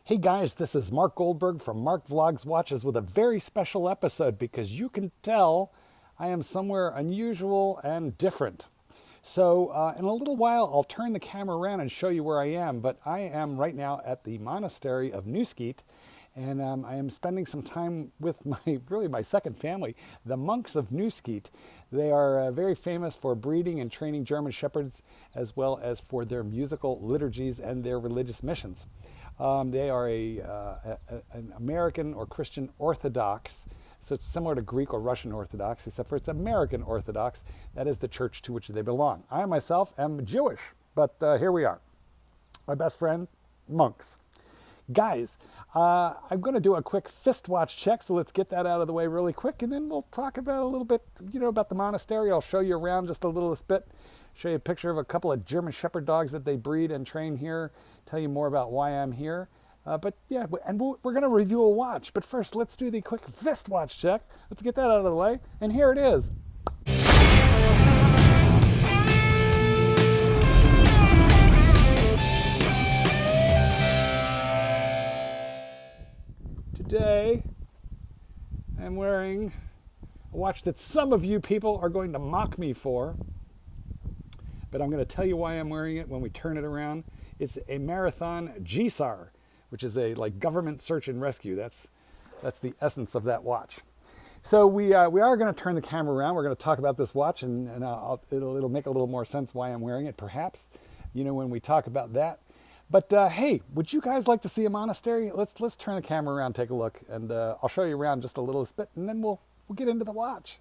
Hey guys, this is Mark Goldberg from Mark Vlogs Watches with a very special episode because you can tell I am somewhere unusual and different. So in a little while I'll turn the camera around and show you where I am, but I am right now at the Monastery of New Skete, and I am spending some time with my second family, the Monks of New Skete. They are very famous for breeding and training German Shepherds, as well as for their musical liturgies and their religious missions. They are an American or Christian Orthodox, so it's similar to Greek or Russian Orthodox, except for it's American Orthodox. That is the church to which they belong. I myself am Jewish, but here we are. My best friend, monks. Guys, I'm going to do a quick fist watch check, so let's get that out of the way really quick, and then we'll talk about a little bit, about the monastery. I'll show you around just a little bit, show you a picture of a couple of German Shepherd dogs that they breed and train here, tell you more about why I'm here. But yeah, and we're going to review a watch. But first, let's do the quick fist watch check. Let's get that out of the way, and here it is. Today, I'm wearing a watch that some of you people are going to mock me for, but I'm going to tell you why I'm wearing it when we turn it around. It's a Marathon GSAR, which is a government search and rescue. That's the essence of that watch. So we are going to turn the camera around. We're going to talk about this watch, and it'll make a little more sense why I'm wearing it, perhaps, when we talk about that. But hey, would you guys like to see a monastery? Let's turn the camera around, take a look, and I'll show you around just a little bit, and then we'll get into the watch.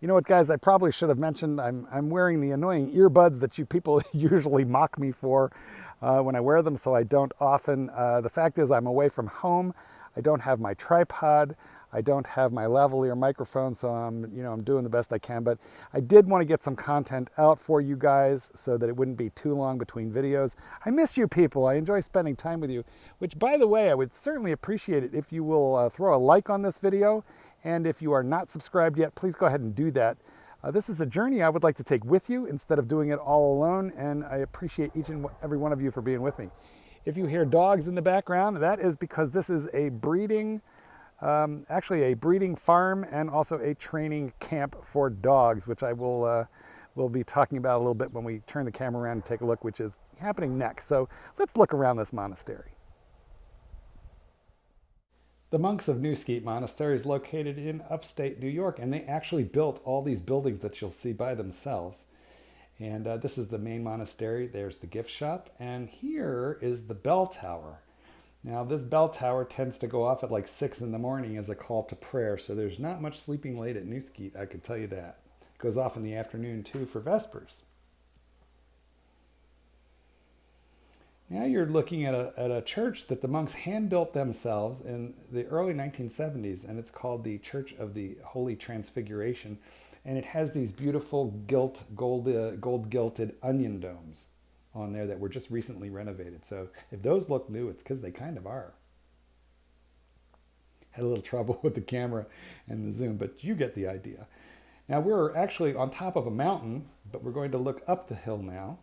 You know what, guys? I probably should have mentioned I'm wearing the annoying earbuds that you people usually mock me for when I wear them, so I don't often. The fact is, I'm away from home. I don't have my tripod. I don't have my lavalier microphone, so I'm doing the best I can. But I did want to get some content out for you guys so that it wouldn't be too long between videos. I miss you people. I enjoy spending time with you, which, by the way, I would certainly appreciate it if you will throw a like on this video. And if you are not subscribed yet, please go ahead and do that. This is a journey I would like to take with you instead of doing it all alone, and I appreciate each and every one of you for being with me. If you hear dogs in the background, that is because this is a breeding, actually a breeding farm and also a training camp for dogs, which I will be talking about a little bit when we turn the camera around and take a look, which is happening next. So let's look around this monastery. The Monks of New Skete Monastery is located in upstate New York, and they actually built all these buildings that you'll see by themselves. And this is the main monastery. There's the gift shop, and here is the bell tower. Now, this bell tower tends to go off at like 6 in the morning as a call to prayer, so there's not much sleeping late at New Skete, I can tell you that. It goes off in the afternoon, too, for Vespers. Now you're looking at a church that the monks hand-built themselves in the early 1970s, and it's called the Church of the Holy Transfiguration, and it has these beautiful gold-gilded onion domes on there that were just recently renovated. So if those look new, it's because they kind of are. Had a little trouble with the camera and the zoom, but you get the idea. Now we're actually on top of a mountain, but we're going to look up the hill now.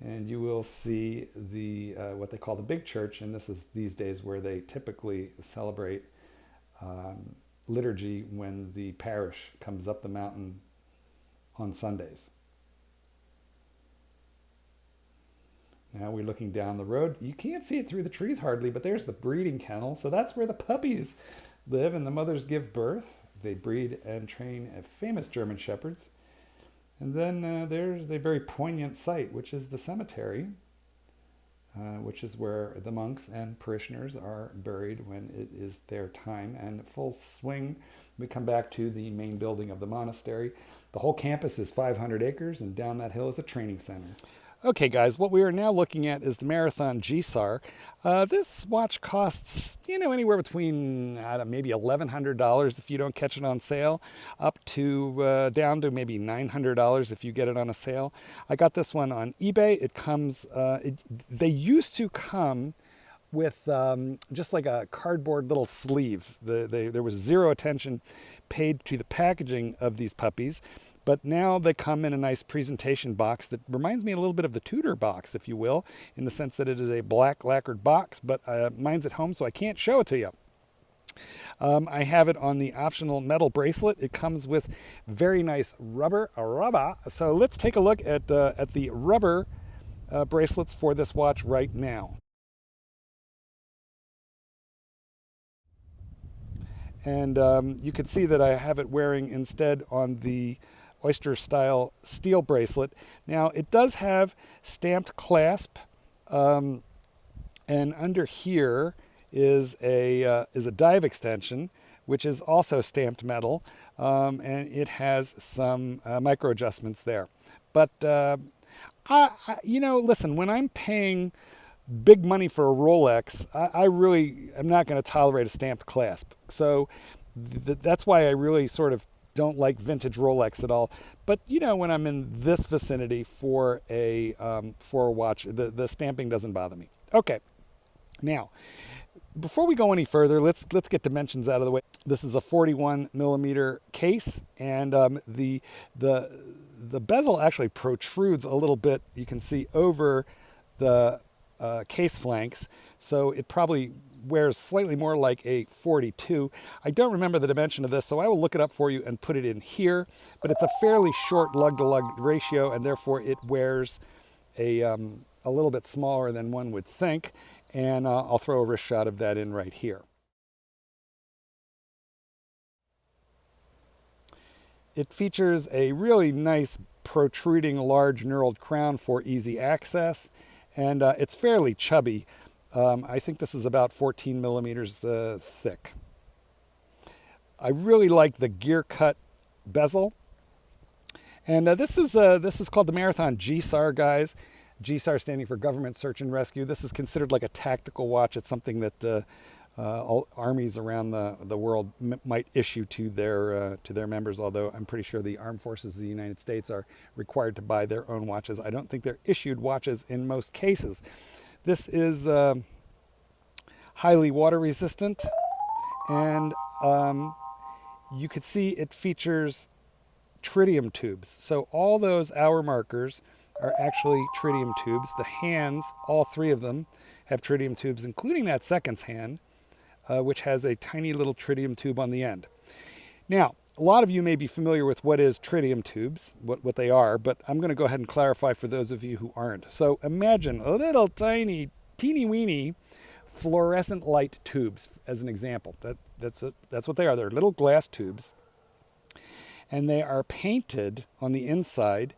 And you will see the what they call the big church, and this is these days where they typically celebrate liturgy when the parish comes up the mountain on Sundays. Now we're looking down the road. You can't see it through the trees hardly, but there's the breeding kennel. So that's where the puppies live and the mothers give birth. They breed and train famous German Shepherds. And then there's a very poignant sight, which is the cemetery, which is where the monks and parishioners are buried when it is their time. And full swing, we come back to the main building of the monastery. The whole campus is 500 acres, and down that hill is a training center. Okay, guys, what we are now looking at is the Marathon GSAR. This watch costs, anywhere between maybe $1,100 if you don't catch it on sale, up to down to maybe $900 if you get it on a sale. I got this one on eBay. It comes. They used to come with just like a cardboard little sleeve. There was zero attention paid to the packaging of these puppies. but now they come in a nice presentation box that reminds me a little bit of the Tudor box, if you will, in the sense that it is a black lacquered box, but mine's at home, so I can't show it to you. I have it on the optional metal bracelet. It comes with very nice rubber. So let's take a look at the rubber bracelets for this watch right now. And you can see that I have it wearing instead on the oyster style steel bracelet. Now it does have stamped clasp, and under here is a dive extension, which is also stamped metal, and it has some micro adjustments there. But listen, when I'm paying big money for a Rolex, I really am not going to tolerate a stamped clasp. So that's why I really sort of don't like vintage Rolex at all. But when I'm in this vicinity for a watch, the stamping doesn't bother me. Okay, now before we go any further, let's get dimensions out of the way. This is a 41 millimeter case, and the bezel actually protrudes a little bit. You can see over the case flanks, so it probably wears slightly more like a 42. I don't remember the dimension of this, so I will look it up for you and put it in here, but it's a fairly short lug-to-lug ratio, and therefore it wears a little bit smaller than one would think, and I'll throw a wrist shot of that in right here. It features a really nice protruding large knurled crown for easy access, and it's fairly chubby. I think this is about 14 millimeters thick. I really like the gear cut bezel, and this is called the Marathon GSAR, guys. GSAR standing for Government Search and Rescue. This is considered like a tactical watch. It's something that all armies around the world might issue to their members, although I'm pretty sure the armed forces of the United States are required to buy their own watches. I don't think they're issued watches in most cases. This is highly water resistant, and you could see it features tritium tubes. So all those hour markers are actually tritium tubes. The hands, all three of them, have tritium tubes, including that seconds hand, which has a tiny little tritium tube on the end. Now, a lot of you may be familiar with what is tritium tubes, what they are, but I'm going to go ahead and clarify for those of you who aren't. So imagine a little tiny, teeny-weeny fluorescent light tubes, as an example. That's what they are. They're little glass tubes, and they are painted on the inside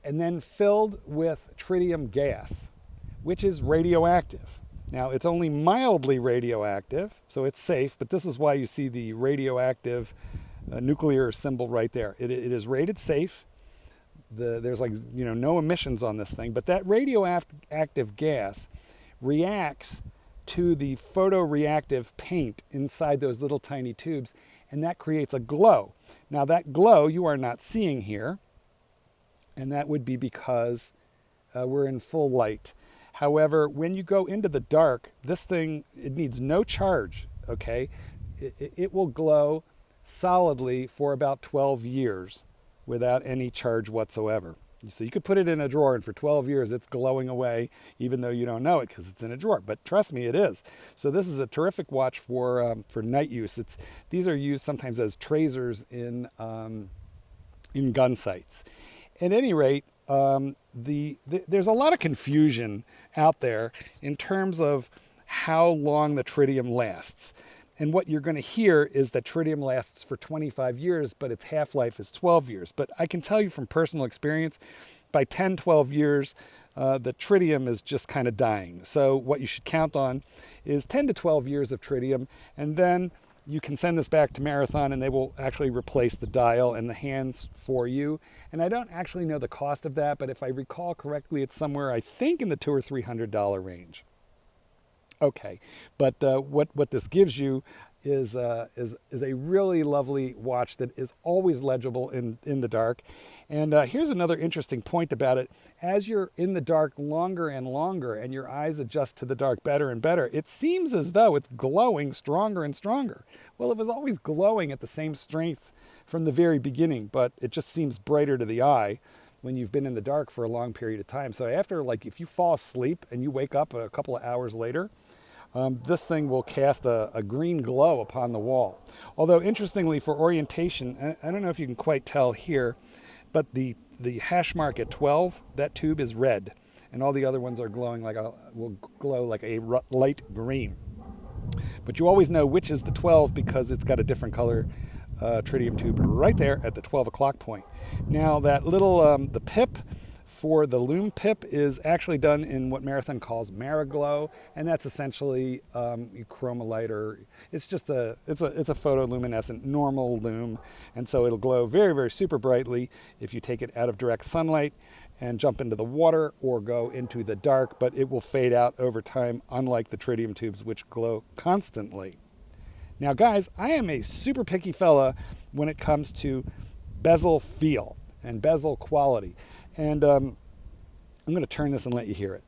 and then filled with tritium gas, which is radioactive. Now, it's only mildly radioactive, so it's safe, but this is why you see the radioactive nuclear symbol right there. It is rated safe. There's no emissions on this thing, but that radioactive gas reacts to the photoreactive paint inside those little tiny tubes, and that creates a glow. Now, that glow you are not seeing here, and that would be because we're in full light. However, when you go into the dark, this thing, it needs no charge, okay? It will glow solidly for about 12 years without any charge whatsoever. So you could put it in a drawer, and for 12 years it's glowing away, even though you don't know it because it's in a drawer. But trust me, it is. So this is a terrific watch for night use. These are used sometimes as tracers in gun sights. At any rate, there's a lot of confusion out there in terms of how long the tritium lasts. And what you're going to hear is that tritium lasts for 25 years, but its half-life is 12 years. But I can tell you from personal experience, by 10, 12 years, the tritium is just kind of dying. So what you should count on is 10 to 12 years of tritium, and then you can send this back to Marathon and they will actually replace the dial and the hands for you. And I don't actually know the cost of that, but if I recall correctly, it's somewhere, I think, in the $200 or $300 range. Okay, but what this gives you is a really lovely watch that is always legible in the dark. And here's another interesting point about it. As you're in the dark longer and longer and your eyes adjust to the dark better and better, it seems as though it's glowing stronger and stronger. Well, it was always glowing at the same strength from the very beginning, but it just seems brighter to the eye when you've been in the dark for a long period of time. So after, like, if you fall asleep and you wake up a couple of hours later, this thing will cast a green glow upon the wall. Although, interestingly, for orientation, I don't know if you can quite tell here, but the hash mark at 12, that tube is red, and all the other ones are glowing will glow like a light green. But you always know which is the 12 because it's got a different color tritium tube right there at the 12 o'clock point. Now, that little the pip for the lume pip is actually done in what Marathon calls Mariglow, and that's essentially chromolite, or it's just a photoluminescent normal lume, and so it'll glow very, very super brightly if you take it out of direct sunlight and jump into the water or go into the dark, but it will fade out over time, unlike the tritium tubes, which glow constantly. Now, guys, I am a super picky fella when it comes to bezel feel and bezel quality. And I'm going to turn this and let you hear it.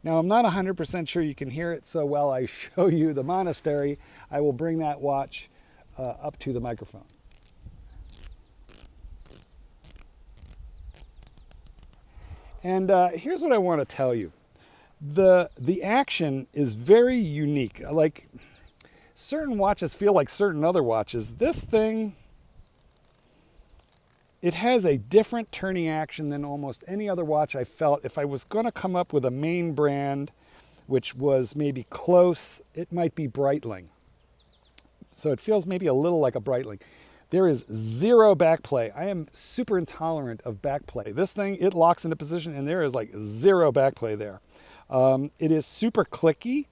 Now, I'm not 100% sure you can hear it, so while I show you the Monastery, I will bring that watch up to the microphone. And here's what I want to tell you. The action is very unique. Like, certain watches feel like certain other watches. This thing, it has a different turning action than almost any other watch I felt. If I was going to come up with a main brand, which was maybe close, it might be Breitling. So it feels maybe a little like a Breitling. There is zero backplay. I am super intolerant of backplay. This thing, it locks into position and there is like zero backplay there. It is super clicky.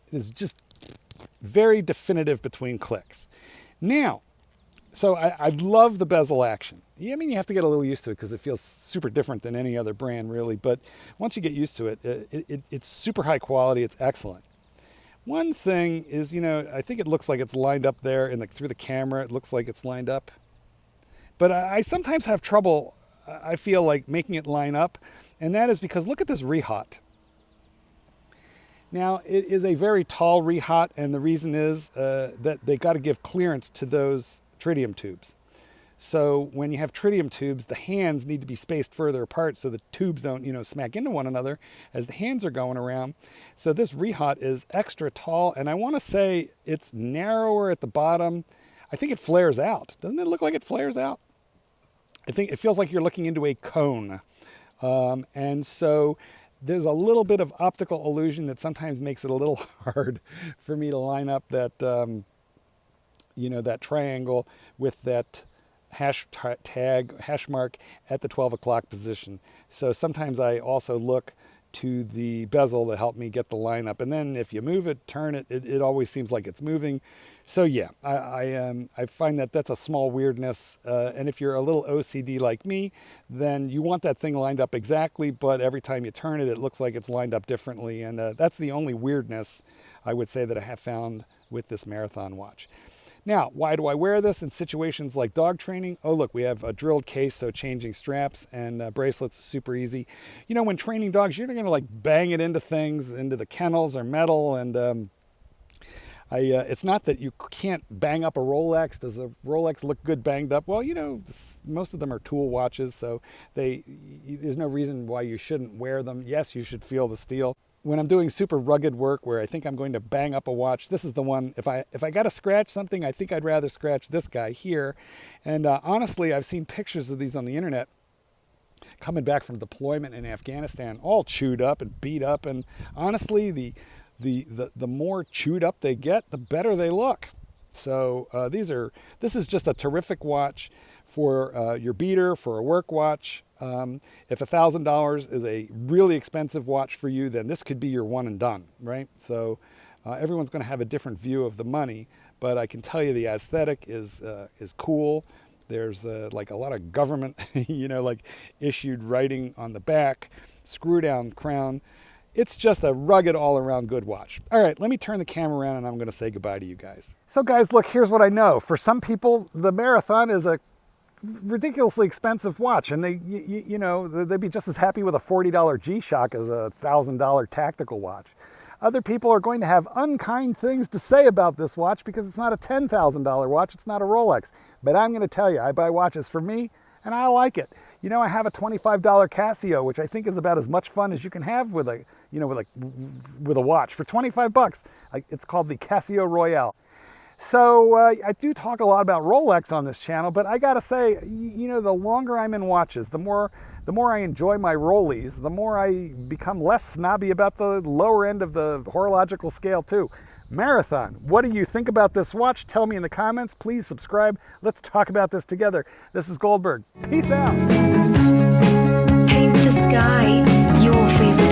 It is just very definitive between clicks. Now, so I love the bezel action. Yeah, I mean, you have to get a little used to it because it feels super different than any other brand, really. But once you get used to it, it's super high quality. It's excellent. One thing is, I think it looks like it's lined up there through the camera. It looks like it's lined up. But I sometimes have trouble, I feel like, making it line up. And that is because look at this rehaut. Now, it is a very tall rehaut, and the reason is that they got to give clearance to those tritium tubes. So when you have tritium tubes, the hands need to be spaced further apart so the tubes don't, smack into one another as the hands are going around. So this rehaut is extra tall, and I want to say it's narrower at the bottom. I think it flares out. Doesn't it look like it flares out? I think it feels like you're looking into a cone. And so there's a little bit of optical illusion that sometimes makes it a little hard for me to line up that, that triangle with that hash mark at the 12 o'clock position. So sometimes I also look to the bezel to help me get the line up. And then if you move it, turn it, it always seems like it's moving. So yeah, I find that that's a small weirdness. And if you're a little OCD like me, then you want that thing lined up exactly, but every time you turn it, it looks like it's lined up differently. And that's the only weirdness I would say that I have found with this Marathon watch. Now, why do I wear this in situations like dog training? Oh, look, we have a drilled case, so changing straps and bracelets is super easy. When training dogs, you're going to like bang it into things, into the kennels or metal, and it's not that you can't bang up a Rolex. Does a Rolex look good banged up? Well, most of them are tool watches, so there's no reason why you shouldn't wear them. Yes, you should feel the steel. When I'm doing super rugged work where I think I'm going to bang up a watch, this is the one. If I got to scratch something, I think I'd rather scratch this guy here. And honestly, I've seen pictures of these on the internet coming back from deployment in Afghanistan, all chewed up and beat up. And honestly, the more chewed up they get, the better they look. So this is just a terrific watch for your beater, for a work watch. If $1,000 is a really expensive watch for you, then this could be your one and done, right? So everyone's going to have a different view of the money, but I can tell you the aesthetic is cool. There's like a lot of government, like issued writing on the back, screw down crown. It's just a rugged all around good watch. All right, let me turn the camera around and I'm going to say goodbye to you guys. So guys, look, here's what I know. For some people, the Marathon is a ridiculously expensive watch, and they'd be just as happy with a $40 G-Shock as a $1,000 tactical watch. Other people are going to have unkind things to say about this watch because it's not a $10,000 watch, it's not a Rolex. But I'm going to tell you, I buy watches for me, and I like it. I have a $25 Casio, which I think is about as much fun as you can have with a watch for 25 bucks. It's called the Casio Royale. So I do talk a lot about Rolex on this channel, but I gotta say, the longer I'm in watches, the more I enjoy my Rollies, the more I become less snobby about the lower end of the horological scale too. Marathon, what do you think about this watch? Tell me in the comments. Please subscribe. Let's talk about this together. This is Goldberg. Peace out. Paint the sky your favorite